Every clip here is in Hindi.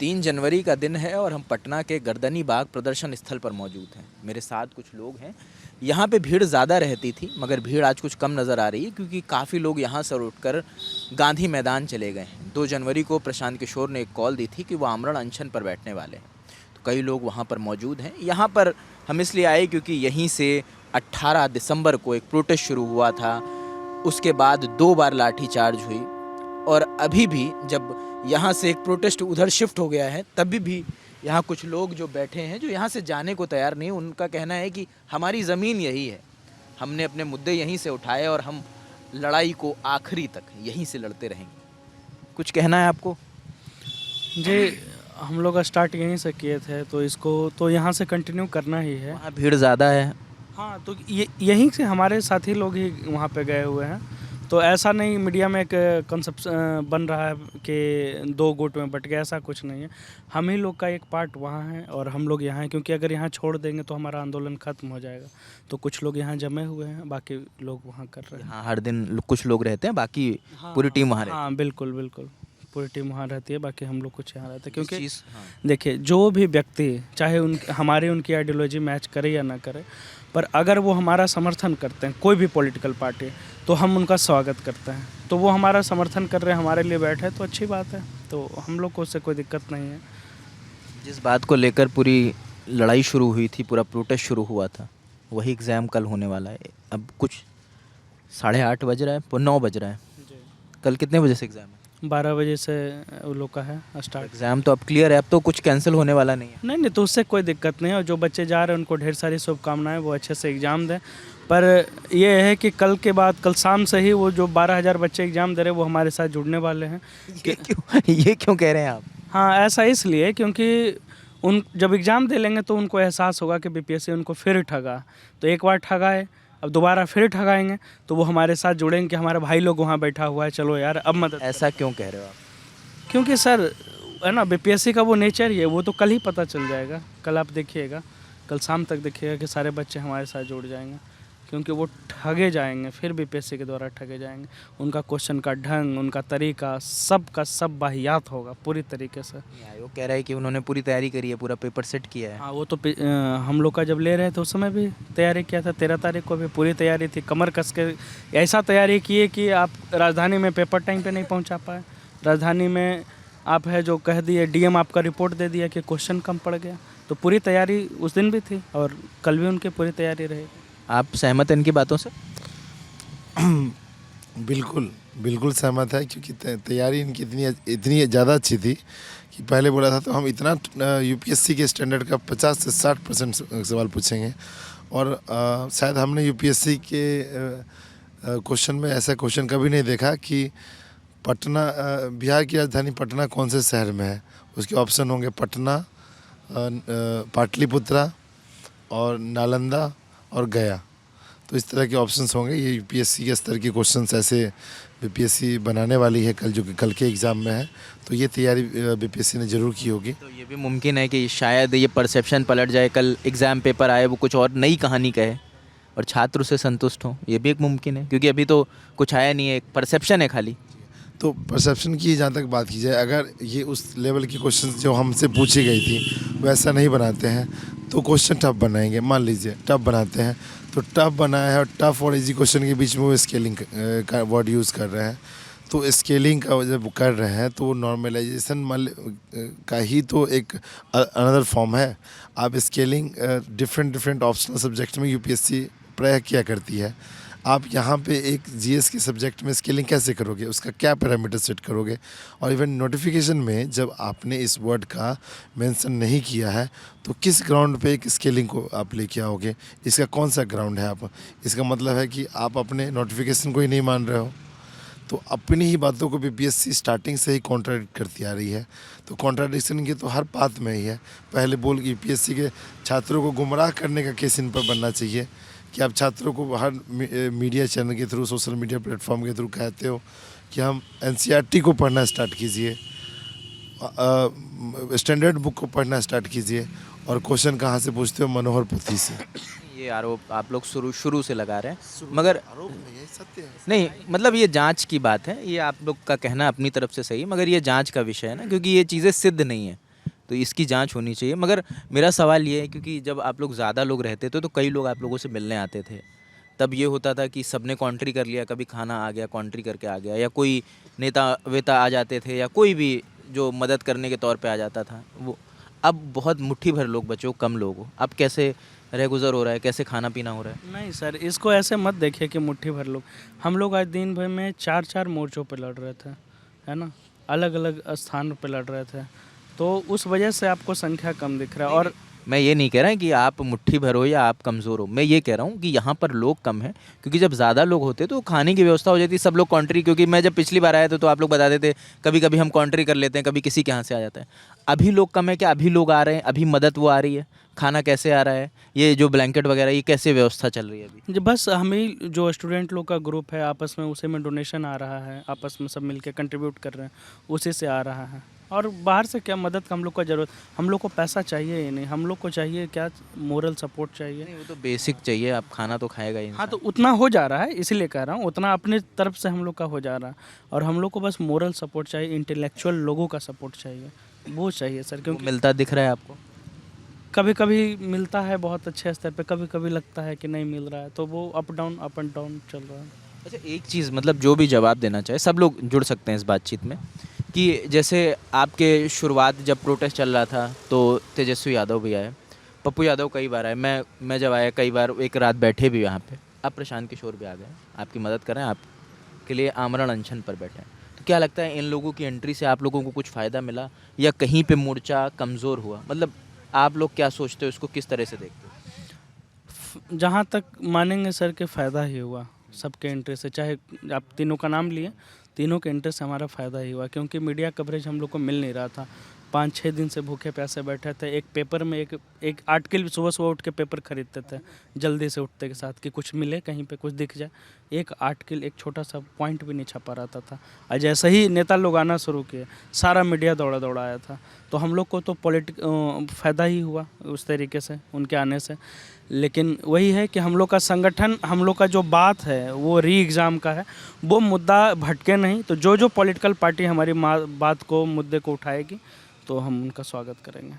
3 जनवरी का दिन है और हम पटना के गर्दनी बाग प्रदर्शन स्थल पर मौजूद हैं। मेरे साथ कुछ लोग हैं। यहाँ पे भीड़ ज़्यादा रहती थी मगर भीड़ आज कुछ कम नज़र आ रही है क्योंकि काफ़ी लोग यहाँ से उठकर गांधी मैदान चले गए हैं। 2 जनवरी को प्रशांत किशोर ने एक कॉल दी थी कि वो आमरण अनशन पर बैठने वाले हैं, तो कई लोग वहाँ पर मौजूद हैं। यहाँ पर हम इसलिए आए क्योंकि यहीं से 18 दिसंबर को एक प्रोटेस्ट शुरू हुआ था, उसके बाद 2 बार लाठीचार्ज हुई और अभी भी जब यहाँ से एक प्रोटेस्ट उधर शिफ्ट हो गया है तभी भी यहाँ कुछ लोग जो बैठे हैं जो यहाँ से जाने को तैयार नहीं। उनका कहना है कि हमारी ज़मीन यही है, हमने अपने मुद्दे यहीं से उठाए और हम लड़ाई को आखिरी तक यहीं से लड़ते रहेंगे। कुछ कहना है आपको? जी, हम लोग स्टार्ट यहीं से किए थे तो इसको तो यहाँ से कंटिन्यू करना ही है। वहाँ भीड़ ज़्यादा है। हाँ, तो यहीं से हमारे साथी लोग ही वहाँ पे गए हुए हैं। तो ऐसा नहीं मीडिया में एक कॉन्सेप्ट बन रहा है कि 2 गुट में बट गया, ऐसा कुछ नहीं है। हम ही लोग का एक पार्ट वहाँ है और हम लोग यहाँ हैं क्योंकि अगर यहाँ छोड़ देंगे तो हमारा आंदोलन ख़त्म हो जाएगा। तो कुछ लोग यहाँ जमे हुए हैं, बाकी लोग वहाँ कर रहे हैं। हाँ, हर दिन कुछ लोग रहते हैं, बाकी हाँ, पूरी टीम वहाँ रहती है। हाँ, बिल्कुल बिल्कुल, पूरी टीम वहाँ रहती है, बाकी हम लोग कुछ यहाँ रहते हैं क्योंकि हाँ। देखिए, जो भी व्यक्ति चाहे उनकी आइडियोलॉजी मैच करे या ना करे, पर अगर वो हमारा समर्थन करते हैं, कोई भी पॉलिटिकल पार्टी, तो हम उनका स्वागत करते हैं। तो वो हमारा समर्थन कर रहे हैं, हमारे लिए बैठे, तो अच्छी बात है। तो हम लोग को उससे कोई दिक्कत नहीं है। जिस बात को लेकर पूरी लड़ाई शुरू हुई थी, पूरा प्रोटेस्ट शुरू हुआ था, वही एग्ज़ाम कल होने वाला है। अब कुछ 8:30 बज रहा है, 9 बज रहा है। कल कितने बजे से एग्ज़ाम है? 12 बजे से वो लोग का है स्टार्ट। एग्ज़ाम तो अब क्लियर है, अब तो कुछ कैंसिल होने वाला नहीं है। नहीं, तो उससे कोई दिक्कत नहीं है और जो बच्चे जा रहे हैं उनको ढेर सारी शुभकामनाएं, वो अच्छे से एग्ज़ाम दें। पर ये है कि कल के बाद, कल शाम से ही वो जो 12,000 बच्चे एग्ज़ाम दे रहे हैं वो हमारे साथ जुड़ने वाले हैं। ये क्यों कह रहे हैं आप? हाँ, ऐसा इसलिए क्योंकि उन जब एग्ज़ाम दे लेंगे तो उनको एहसास होगा कि बीपीएससी उनको फिर ठगा। तो एक बार ठगाए, अब दोबारा फिर ठगाएंगे, तो वो हमारे साथ जुड़ेंगे कि हमारा भाई लोग वहाँ बैठा हुआ है, चलो यार अब मदद। ऐसा क्यों कह रहे हो आप? क्योंकि सर है ना, बीपीएससी का वो नेचर ही है, वो तो कल ही पता चल जाएगा। कल आप देखिएगा, कल शाम तक देखिएगा कि सारे बच्चे हमारे साथ जुड़ जाएंगे क्योंकि वो ठगे जाएंगे, फिर बीपीएससी के द्वारा ठगे जाएंगे। उनका क्वेश्चन का ढंग, उनका तरीका, सब का सब वाहियात होगा पूरी तरीके से। आयोग कह रहा है कि उन्होंने पूरी तैयारी करी है, पूरा पेपर सेट किया है। हाँ, वो तो हम लोग का जब ले रहे थे उस समय भी तैयारी किया था। 13 तारीख को भी पूरी तैयारी थी, कमर कस के ऐसा तैयारी की है कि आप राजधानी में पेपर टाइम पे नहीं पहुंचा पाए। राजधानी में आप है जो कह दिए, डीएम आपका रिपोर्ट दे दिया कि क्वेश्चन कम पड़ गया। तो पूरी तैयारी उस दिन भी थी और कल भी उनकी पूरी तैयारी रहेगी। आप सहमत हैं इनकी बातों से? बिल्कुल बिल्कुल सहमत है क्योंकि तैयारी इनकी इतनी ज़्यादा अच्छी थी कि पहले बोला था तो हम इतना यूपीएससी के स्टैंडर्ड का 50 से 60% सवाल पूछेंगे और शायद हमने यूपीएससी के क्वेश्चन में ऐसा क्वेश्चन कभी नहीं देखा कि पटना, बिहार की राजधानी पटना कौन से शहर में है। उसके ऑप्शन होंगे पटना, पाटलिपुत्रा और नालंदा और गया। तो इस तरह के ऑप्शंस होंगे। ये यूपीएससी के स्तर के क्वेश्चंस ऐसे बीपीएससी बनाने वाली है कल, जो कि कल के एग्ज़ाम में है। तो ये तैयारी बीपीएससी ने ज़रूर की होगी। तो ये भी मुमकिन है कि शायद ये परसेप्शन पलट जाए, कल एग्ज़ाम पेपर आए वो कुछ और नई कहानी कहे और छात्र उससे संतुष्ट हों। ये भी एक मुमकिन है क्योंकि अभी तो कुछ आया नहीं है, एक परसेप्शन है खाली। तो परसेप्शन की जहाँ तक बात की जाए, अगर ये उस लेवल की क्वेश्चन जो हमसे पूछी गई थी वैसा नहीं बनाते हैं तो क्वेश्चन टफ बनाएंगे। मान लीजिए टफ बनाते हैं तो टफ बनाया है और टफ और इजी क्वेश्चन के बीच में वो स्केलिंग का वर्ड यूज़ कर रहे हैं। तो स्केलिंग का जब कर रहे हैं तो वो नॉर्मलाइजेशन का ही तो एक अनदर फॉर्म है। आप स्केलिंग डिफरेंट ऑप्शनल सब्जेक्ट में यूपीएससी प्रयोग किया करती है। आप यहाँ पे एक जीएस के सब्जेक्ट में स्केलिंग कैसे करोगे, उसका क्या पैरामीटर सेट करोगे। और इवन नोटिफिकेशन में जब आपने इस वर्ड का मेंशन नहीं किया है तो किस ग्राउंड पे एक स्केलिंग को आप लेके आओगे, इसका कौन सा ग्राउंड है। आप इसका मतलब है कि आप अपने नोटिफिकेशन को ही नहीं मान रहे हो। तो अपनी ही बातों को बीपीएससी स्टार्टिंग से ही कॉन्ट्राडिक्ट करती आ रही है। तो कॉन्ट्राडिक्शन की तो हर बात में ही है। पहले बोल यूपीएससी के छात्रों को गुमराह करने का केस इन पर बनना चाहिए कि आप छात्रों को हर मीडिया चैनल के थ्रू, सोशल मीडिया प्लेटफॉर्म के थ्रू कहते हो कि हम एनसीईआरटी को पढ़ना स्टार्ट कीजिए, स्टैंडर्ड बुक को पढ़ना स्टार्ट कीजिए और क्वेश्चन कहाँ से पूछते हो, मनोहर पोथी से। ये आरोप आप लोग शुरू से लगा रहे हैं, मगर आरोप नहीं है, सत्य है। नहीं, मतलब ये जांच की बात है। ये आप लोग का कहना अपनी तरफ से सही, मगर ये जांच का विषय है ना, क्योंकि ये चीज़ें सिद्ध नहीं है। तो इसकी जांच होनी चाहिए। मगर मेरा सवाल ये है, क्योंकि जब आप लोग ज़्यादा लोग रहते थे तो कई लोग आप लोगों से मिलने आते थे, तब ये होता था कि सबने कॉन्ट्री कर लिया, कभी खाना आ गया कॉन्ट्री करके आ गया, या कोई नेता वेता आ जाते थे, या कोई भी जो मदद करने के तौर पे आ जाता था वो। अब बहुत मुट्ठी भर लोग बचे हो, कम लोग हो, अब कैसे रहगुजर हो रहा है, कैसे खाना पीना हो रहा है? नहीं सर, इसको ऐसे मत देखिए कि मुट्ठी भर लोग। हम लोग आज दिन भर में 4-4 मोर्चों पे लड़ रहे थे, है ना, अलग अलग स्थान पे लड़ रहे थे, तो उस वजह से आपको संख्या कम दिख रहा है। और मैं ये नहीं कह रहा कि आप मुट्ठी भर हो या आप कमज़ोर हो, मैं ये कह रहा हूँ कि यहाँ पर लोग कम हैं, क्योंकि जब ज़्यादा लोग होते तो खाने की व्यवस्था हो जाती, सब लोग कॉन्ट्री। क्योंकि मैं जब पिछली बार आया था तो आप लोग बताते थे कभी कभी हम कॉन्ट्री कर लेते हैं, कभी किसी के यहाँ से आ जाता है। अभी लोग कम है क्या? अभी लोग आ रहे हैं, अभी मदद वो आ रही है? खाना कैसे आ रहा है? ये जो ब्लैंकेट वगैरह ये कैसे व्यवस्था चल रही है अभी? बस हम ही जो स्टूडेंट लोग का ग्रुप है आपस में, उसी में डोनेशन आ रहा है, आपस में सब मिलके कंट्रीब्यूट कर रहे हैं, उसी से आ रहा है। और बाहर से क्या मदद का हम लोग को ज़रूरत, हम लोग को पैसा चाहिए ही नहीं, हम लोग को चाहिए क्या, मोरल सपोर्ट चाहिए। नहीं, वो तो बेसिक चाहिए, आप खाना तो खाएगा ही हाँ, इंसान। तो उतना हो जा रहा है, इसीलिए कह रहा हूँ, उतना अपने तरफ से हम लोग का हो जा रहा है। और हम लोग को बस मोरल सपोर्ट चाहिए, इंटेलेक्चुअल लोगों का सपोर्ट चाहिए, वो चाहिए सर। वो क्योंकि मिलता दिख रहा है आपको? कभी कभी मिलता है बहुत अच्छे स्तर पे, कभी कभी लगता है कि नहीं मिल रहा है, तो वो अप एंड डाउन चल रहा है। अच्छा, एक चीज़, मतलब जो भी जवाब देना चाहे, सब लोग जुड़ सकते हैं इस बातचीत में, कि जैसे आपके शुरुआत जब प्रोटेस्ट चल रहा था तो तेजस्वी यादव भी आए, पप्पू यादव कई बार आए, मैं जब आया कई बार एक रात बैठे भी यहाँ पे। अब प्रशांत किशोर भी आ गए, आपकी मदद करें, आपके लिए आमरण अनशन पर बैठे हैं। तो क्या लगता है इन लोगों की एंट्री से आप लोगों को कुछ फ़ायदा मिला, या कहीं पे मोर्चा कमज़ोर हुआ? मतलब आप लोग क्या सोचते हो, इसको किस तरह से देखते हो? जहाँ तक मानेंगे सर कि फ़ायदा ही हुआ सबके एंट्री से, चाहे आप तीनों का नाम लिए, तीनों के एंट्री से हमारा फ़ायदा ही हुआ, क्योंकि मीडिया कवरेज हम लोग को मिल नहीं रहा था। 5-6 दिन से भूखे प्यासे बैठे थे, एक पेपर में एक आर्टिकल सुबह सुबह उठ के पेपर खरीदते थे जल्दी से उठते के साथ, कि कुछ मिले, कहीं पे कुछ दिख जाए। एक आर्टिकल, एक छोटा सा पॉइंट भी नहीं छपा रहता था। और जैसे ही नेता लोग आना शुरू किए, सारा मीडिया दौड़ा दौड़ा आया था, तो हम लोग को तो फ़ायदा ही हुआ उस तरीके से उनके आने से। लेकिन वही है कि हम लोग का संगठन, हम लोग का जो बात है वो री एग्ज़ाम का है, वो मुद्दा भटके नहीं। तो जो पॉलिटिकल पार्टी हमारी बात को, मुद्दे को उठाएगी, तो हम उनका स्वागत करेंगे।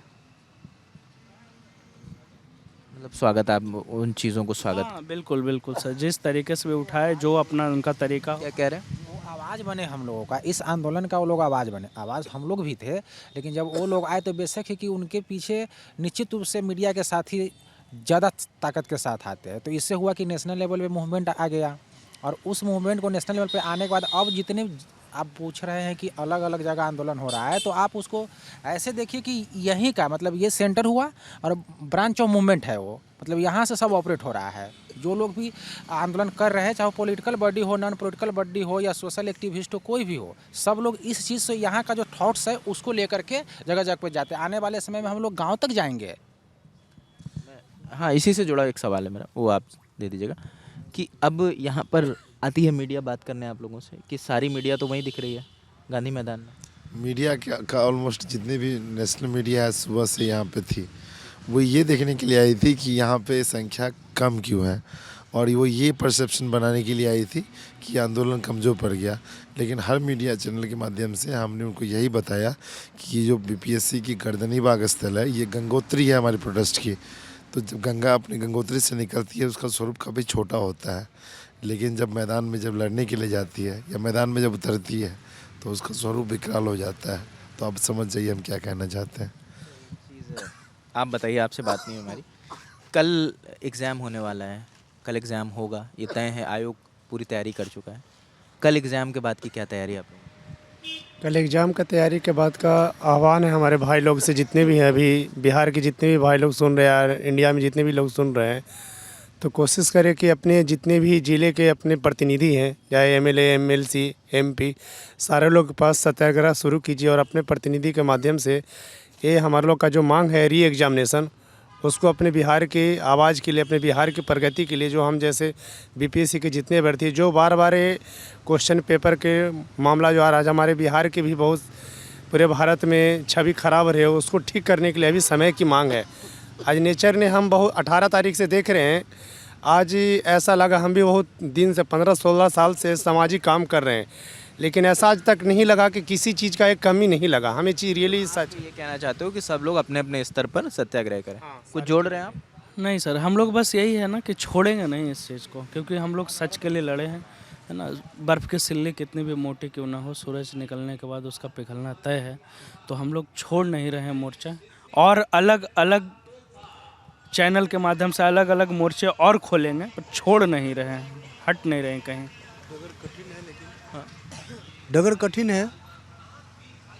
मतलब स्वागत, आप उन चीज़ों को स्वागत? हाँ, बिल्कुल बिल्कुल सर, जिस तरीके से भी उठाए, जो अपना उनका तरीका। क्या कह रहे हैं? वो आवाज़ बने हम लोगों का, इस आंदोलन का वो लोग आवाज़ बने। आवाज़ हम लोग भी थे, लेकिन जब वो लोग आए तो बेशक है कि उनके पीछे निश्चित रूप से मीडिया के साथ ही ज़्यादा ताकत के साथ आते हैं। तो इससे हुआ कि नेशनल लेवल पे मूवमेंट आ गया, और उस मूवमेंट को नेशनल लेवल पे आने के बाद अब जितने आप पूछ रहे हैं कि अलग अलग जगह आंदोलन हो रहा है, तो आप उसको ऐसे देखिए कि यहीं का मतलब ये सेंटर हुआ और ब्रांच ऑफ मूवमेंट है वो, मतलब यहाँ से सब ऑपरेट हो रहा है। जो लोग भी आंदोलन कर रहे हैं, चाहे पॉलिटिकल बॉडी हो, नॉन पॉलिटिकल बॉडी हो, या सोशल एक्टिविस्ट हो, कोई भी हो, सब लोग इस चीज़ से, यहाँ का जो थॉट्स है उसको लेकर के जगह जगह पर जाते हैं। आने वाले समय में हम लोग गाँव तक जाएंगे। हाँ, इसी से जुड़ा एक सवाल है मेरा, वो आप दे दीजिएगा, कि अब यहाँ पर आती है मीडिया बात करने आप लोगों से, कि सारी मीडिया तो वहीं दिख रही है गांधी मैदान में? मीडिया का ऑलमोस्ट जितने भी नेशनल मीडिया है सुबह से यहाँ पे थी, वो ये देखने के लिए आई थी कि यहाँ पे संख्या कम क्यों है, और वो ये परसेप्शन बनाने के लिए आई थी कि आंदोलन कमज़ोर पड़ गया। लेकिन हर मीडिया चैनल के माध्यम से हमने उनको यही बताया कि ये जो बीपीएससी की गर्दनी बाग स्थल है, ये गंगोत्री है हमारी प्रोटेस्ट की। तो जब गंगा अपनी गंगोत्री से निकलती है, उसका स्वरूप काफ़ी छोटा होता है, लेकिन जब मैदान में जब लड़ने के लिए जाती है या मैदान में जब उतरती है तो उसका स्वरूप विकराल हो जाता है। तो आप समझ जाइए हम क्या कहना चाहते हैं। आप बताइए, आपसे बात नहीं है हमारी। कल एग्ज़ाम होने वाला है, कल एग्ज़ाम होगा, ये तय है, आयोग पूरी तैयारी कर चुका है। कल एग्ज़ाम के बाद की क्या तैयारी आप लोगों की? कल एग्ज़ाम का तैयारी के बाद का आह्वान है हमारे भाई लोग से, जितने भी हैं अभी बिहार के जितने भी भाई लोग सुन रहे हैं, इंडिया में जितने भी लोग सुन रहे हैं, तो कोशिश करें कि अपने जितने भी ज़िले के अपने प्रतिनिधि हैं, चाहे एमएलए, एमएलसी, एमपी, सारे लोग के पास सत्याग्रह शुरू कीजिए, और अपने प्रतिनिधि के माध्यम से ये हमारे लोग का जो मांग है री एग्जामिनेशन, उसको अपने बिहार के आवाज़ के लिए, अपने बिहार की प्रगति के लिए, जो हम जैसे बीपीएससी के जितने अभ्यर्थी जो बार बार ये क्वेश्चन पेपर के मामला जो आ रहा है, हमारे बिहार के भी बहुत पूरे भारत में छवि खराब रहे, उसको ठीक करने के लिए अभी समय की मांग है। आज नेचर ने हम बहुत 18 तारीख से देख रहे हैं, आज ऐसा लगा हम भी बहुत दिन से 15-16 साल से सामाजिक काम कर रहे हैं, लेकिन ऐसा आज तक नहीं लगा कि किसी चीज़ का एक कमी नहीं लगा हमें। चीज़ रियली सच ये कहना चाहते हो कि सब लोग अपने अपने स्तर पर सत्याग्रह करें। कुछ जोड़ रहे हैं आप? नहीं सर, हम लोग बस यही है ना कि छोड़ेंगे नहीं इस चीज़ को, क्योंकि हम लोग सच के लिए लड़े हैं, है ना। बर्फ़ की सिल्ली कितनी भी मोटी क्यों ना हो, सूरज निकलने के बाद उसका पिघलना तय है। तो हम लोग छोड़ नहीं रहे हैं मोर्चा, और अलग अलग चैनल के माध्यम से अलग अलग मोर्चे और खोलेंगे, पर छोड़ नहीं रहे हैं, हट नहीं रहे हैं कहीं। डगर कठिन है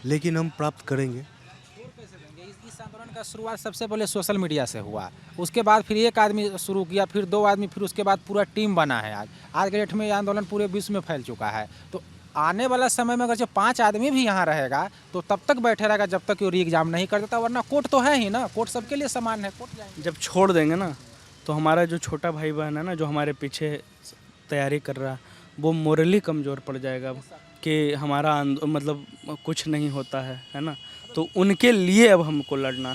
लेकिन हम प्राप्त करेंगे। इस आंदोलन का शुरुआत सबसे पहले सोशल मीडिया से हुआ, उसके बाद फिर एक आदमी शुरू किया, फिर 2 आदमी, फिर उसके बाद पूरा टीम बना है। आज के डेट में ये आंदोलन पूरे विश्व में फैल चुका है। तो आने वाला समय में अगर जो 5 आदमी भी यहाँ रहेगा तो तब तक बैठे रहेगा जब तक वो री एग्जाम नहीं कर देता, वरना कोर्ट तो है ही ना, कोर्ट सबके लिए समान है, कोर्ट जाएंगे। जब छोड़ देंगे ना, तो हमारा जो छोटा भाई बहन है ना, जो हमारे पीछे तैयारी कर रहा, वो मोरली कमज़ोर पड़ जाएगा कि हमारा मतलब कुछ नहीं होता है ना। तो उनके लिए अब हमको लड़ना,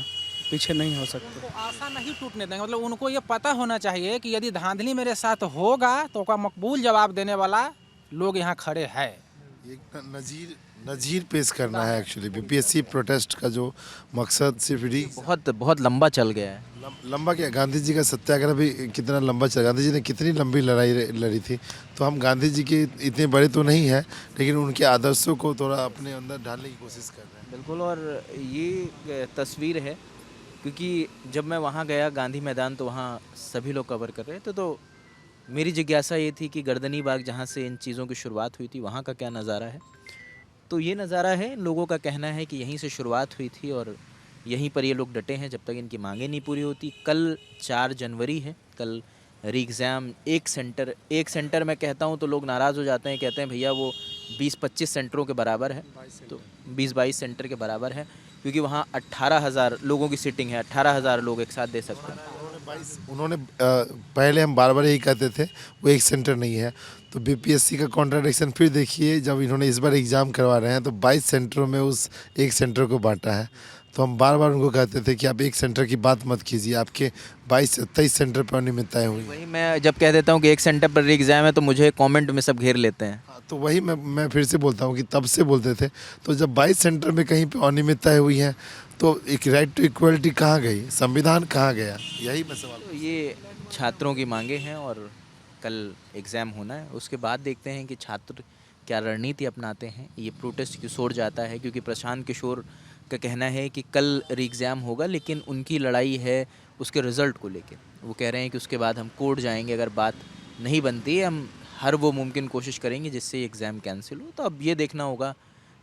पीछे नहीं हो सकते। तो आशा नहीं टूटने देंगे, मतलब उनको ये पता होना चाहिए कि यदि धांधली मेरे साथ होगा तो उसका मकबूल जवाब देने वाला लोग यहाँ खड़े हैं। एक नज़ीर पेश करना है एक्चुअली। बीपीएससी प्रोटेस्ट का जो मकसद सिर्फ बहुत बहुत लंबा चल गया है। लंबा क्या, गांधी जी का सत्याग्रह भी कितना लंबा चला, गांधी जी ने कितनी लंबी लड़ाई लड़ी थी। तो हम गांधी जी के इतने बड़े तो नहीं हैं, लेकिन उनके आदर्शों को थोड़ा अपने अंदर ढालने की कोशिश कर रहे हैं। बिल्कुल। और ये तस्वीर है, क्योंकि जब मैं वहाँ गया गांधी मैदान तो वहाँ सभी लोग कवर कर रहे थे। तो मेरी जिज्ञासा ये थी कि गर्दनी बाग जहाँ से इन चीज़ों की शुरुआत हुई थी वहाँ का क्या नज़ारा है। तो ये नज़ारा है, लोगों का कहना है कि यहीं से शुरुआत हुई थी और यहीं पर ये लोग डटे हैं जब तक इनकी मांगें नहीं पूरी होती। कल 4 जनवरी है, कल री एग्ज़ाम। एक सेंटर मैं कहता हूँ तो लोग नाराज़ हो जाते हैं, कहते हैं भैया वो 20-25 सेंटरों के बराबर है, तो 20-22 सेंटर के बराबर है, क्योंकि वहाँ 18,000 लोगों की सीटिंग है, 18,000 लोग एक साथ दे सकते हैं। उन्होंने पहले हम बार बार यही कहते थे वो एक सेंटर नहीं है। तो बीपीएससी का कॉन्ट्राडिक्शन फिर देखिए, जब इन्होंने इस बार एग्ज़ाम करवा रहे हैं तो 22 सेंटरों में उस एक सेंटर को बांटा है। तो हम बार बार उनको कहते थे कि आप एक सेंटर की बात मत कीजिए, आपके 22-23 सेंटर पर अनियमितताएँ हुई। वही मैं जब कह देता हूँ कि एक सेंटर पर री एग्ज़ाम है तो मुझे कमेंट में सब घेर लेते हैं। तो वही मैं फिर से बोलता हूँ कि तब से बोलते थे। तो जब 22 सेंटर में कहीं पे अनियमितताएँ हुई हैं तो एक राइट टू इक्वलिटी कहाँ गई, संविधान कहाँ गया, यही मैं सवाल। तो ये छात्रों की मांगे हैं और कल एग्ज़ाम होना है, उसके बाद देखते हैं कि छात्र क्या रणनीति अपनाते हैं। ये प्रोटेस्ट किस ओर जाता है, क्योंकि प्रशांत किशोर का कहना है कि कल री एग्ज़ाम होगा, लेकिन उनकी लड़ाई है उसके रिज़ल्ट को लेके। वो कह रहे हैं कि उसके बाद हम कोर्ट जाएंगे, अगर बात नहीं बनती है हम हर वो मुमकिन कोशिश करेंगे जिससे ये एग्ज़ाम कैंसिल हो। तो अब ये देखना होगा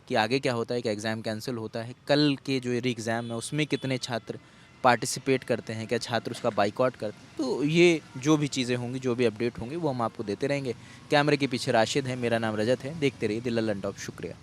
कि आगे क्या होता है, कि एग्ज़ाम कैंसिल होता है, कल के जो री एग्ज़ाम है उसमें कितने छात्र पार्टिसिपेट करते हैं, क्या छात्र उसका बाइकआउट करते हैं। तो ये जो भी चीज़ें होंगी, जो भी अपडेट होंगी, वो हम आपको देते रहेंगे। कैमरे के पीछे राशिद है, मेरा नाम रजत है। देखते रहिए द लल्लन टॉप। शुक्रिया।